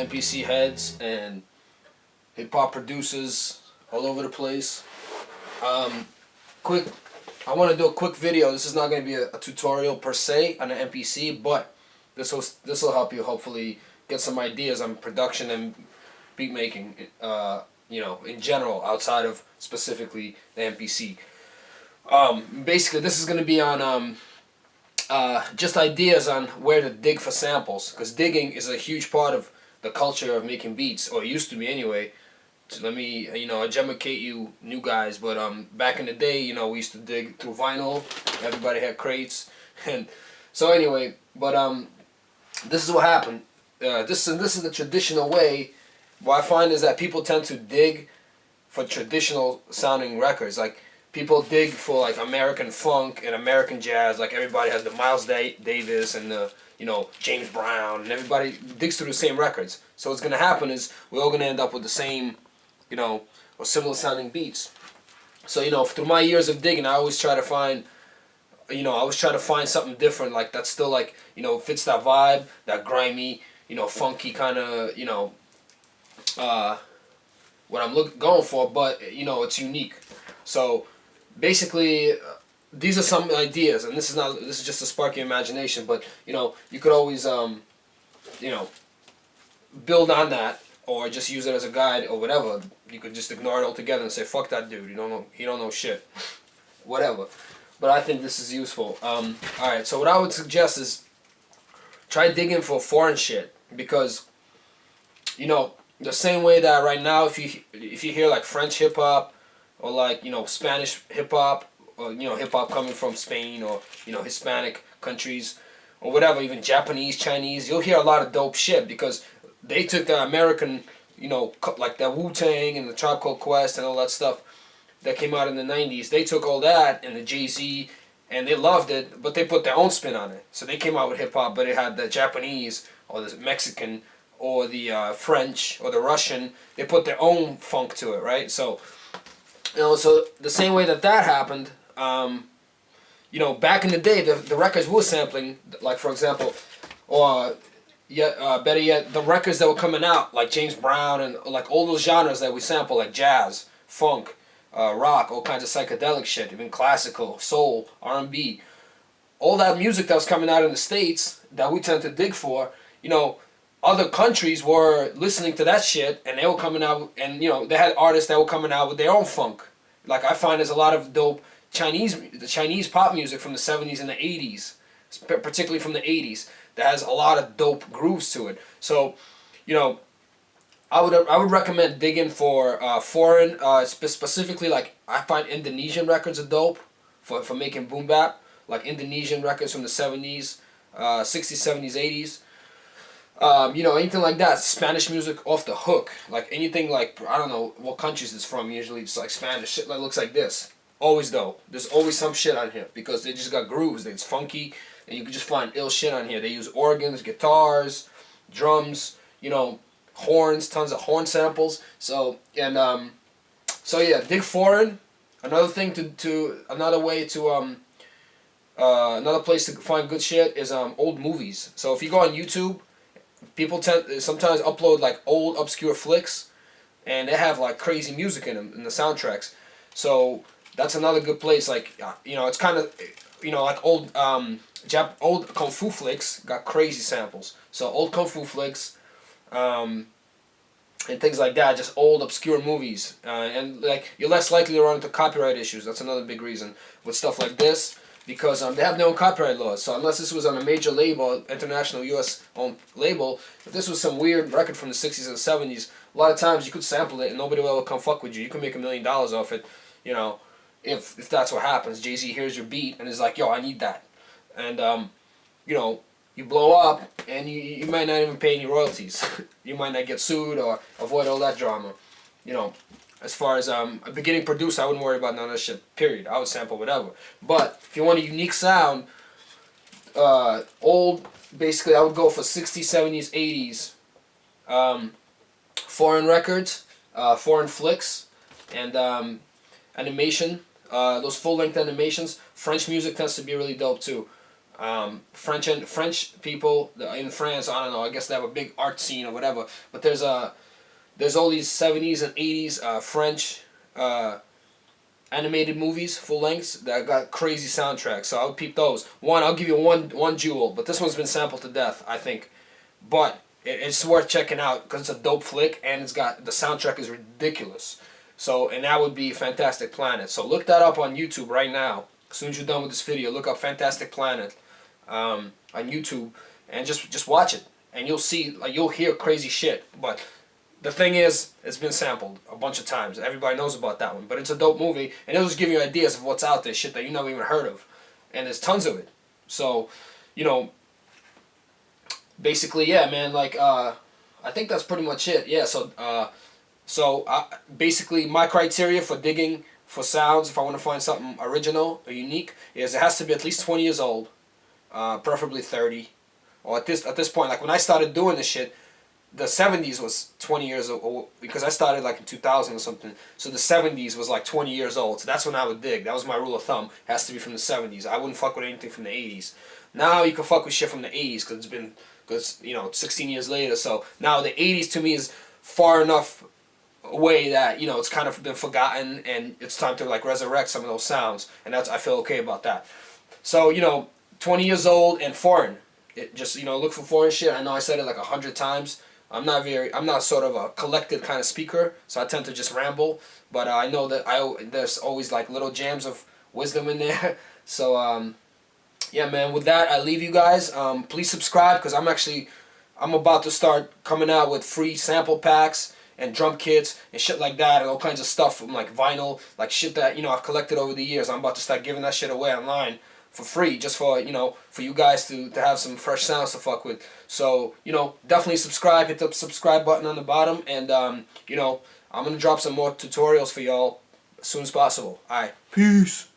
NPC heads and hip hop producers all over the place. Um, quick, I want to do a quick video. This is not going to be a tutorial per se on an MPC, but this will help you hopefully get some ideas on production and beat making. In general, outside of specifically the MPC. Basically, this is going to be on just ideas on where to dig for samples, because digging is a huge part of the culture of making beats, or it used to be anyway. So let me, educate you new guys, but back in the day, we used to dig through vinyl. Everybody had crates, and so anyway, but this is what happened. This is the traditional way. What I find is that people tend to dig for traditional sounding records. Like, people dig for like American funk and American jazz. Like, everybody has the Miles Davis and the James Brown, and everybody digs through the same records. So what's gonna happen is we're all gonna end up with the same, or similar sounding beats. So through my years of digging, I always try to find, something different, like that's still like fits that vibe, that grimy, funky kind of what I'm going for, but it's unique. So basically, these are some ideas, and this is just to spark your imagination. But you could always build on that, or just use it as a guide or whatever. You could just ignore it altogether and say, "Fuck that dude. He don't know shit." Whatever. But I think this is useful. All right. So what I would suggest is try digging for foreign shit, because the same way that right now, if you hear like French hip hop, or like Spanish hip hop, or hip hop coming from Spain, or Hispanic countries, or whatever, even Japanese, Chinese, you'll hear a lot of dope shit, because they took the American, like the Wu-Tang and the Tribe Called Quest and all that stuff that came out in the 90s. They took all that and the Jay-Z, and they loved it, but they put their own spin on it. So they came out with hip hop, but it had the Japanese or the Mexican or the French or the Russian. They put their own funk to it, right? So so the same way that happened, back in the day, the records we were sampling, like for example, or better yet, the records that were coming out, like James Brown and like all those genres that we sample, like jazz, funk, rock, all kinds of psychedelic shit, even classical, soul, R&B, all that music that was coming out in the States that we tend to dig for, other countries were listening to that shit, and they were coming out, and they had artists that were coming out with their own funk. Like, I find there's a lot of dope Chinese pop music from the 70s and the 80s, particularly from the 80s, that has a lot of dope grooves to it. So, I would recommend digging for foreign, specifically, like, I find Indonesian records are dope for making boom bap, like Indonesian records from the 70s, 60s, 70s, 80s. Anything like that. Spanish music off the hook. Like anything, like, I don't know what countries it's from. Usually it's like Spanish shit that looks like this. Always though. There's always some shit on here, because they just got grooves. It's funky, and you can just find ill shit on here. They use organs, guitars, drums, horns, tons of horn samples. So yeah, dig foreign. Another thing another way to another place to find good shit is old movies. So if you go on YouTube, people sometimes upload like old obscure flicks, and they have like crazy music in them in the soundtracks. So that's another good place. Like it's kind of like old old kung fu flicks got crazy samples. So old kung fu flicks, and things like that. Just old obscure movies, and like you're less likely to run into copyright issues. That's another big reason with stuff like this. Because they have no copyright laws. So unless this was on a major label, international U.S. owned label, if this was some weird record from the 60s and 70s, a lot of times you could sample it and nobody will ever come fuck with you. You can make $1 million off it, if that's what happens. Jay-Z hears your beat and is like, yo, I need that. And, you blow up and you might not even pay any royalties. You might not get sued or avoid all that drama, As far as a beginning producer, I wouldn't worry about none of that shit, period. I would sample whatever. But if you want a unique sound, basically I would go for 60s, 70s, 80s, foreign records, foreign flicks, and animation, those full-length animations. French music tends to be really dope too. French people in France. I don't know. I guess they have a big art scene or whatever. But there's all these 70s and 80s French animated movies, full lengths, that got crazy soundtracks. So I would peep those. I'll give you one jewel, but this one's been sampled to death, I think. But it's worth checking out because it's a dope flick and the soundtrack is ridiculous. So, and that would be Fantastic Planet. So look that up on YouTube right now. As soon as you're done with this video, look up Fantastic Planet on YouTube and just watch it, and you'll see, like, you'll hear crazy shit. But the thing is, it's been sampled a bunch of times. Everybody knows about that one. But it's a dope movie, and it'll just give you ideas of what's out there, shit that you never even heard of. And there's tons of it. So, you know, basically, yeah, man, like, I think that's pretty much it. Yeah, so basically my criteria for digging for sounds, if I want to find something original or unique, is it has to be at least 20 years old, preferably 30. Or at this point, like when I started doing this shit, the 70s was 20 years old, because I started like in 2000 or something. So the 70s was like 20 years old. So that's when I would dig. That was my rule of thumb. It has to be from the 70s. I wouldn't fuck with anything from the 80s. Now you can fuck with shit from the 80s because you know, 16 years later. So now the 80s to me is far enough away that, you know, it's kind of been forgotten, and it's time to like resurrect some of those sounds, and I feel okay about that. So, you know, 20 years old and foreign. It just, you know, look for foreign shit. I know I said it like 100 times. I'm not sort of a collected kind of speaker, so I tend to just ramble. But I know that there's always like little jams of wisdom in there. So yeah, man. With that, I leave you guys. Please subscribe, because I'm about to start coming out with free sample packs and drum kits and shit like that, and all kinds of stuff from like vinyl, like shit that, you know, I've collected over the years. I'm about to start giving that shit away online for free, just for, you know, for you guys to have some fresh sounds to fuck with. So, you know, definitely subscribe. Hit the subscribe button on the bottom, and you know, I'm gonna drop some more tutorials for y'all as soon as possible. Alright, peace.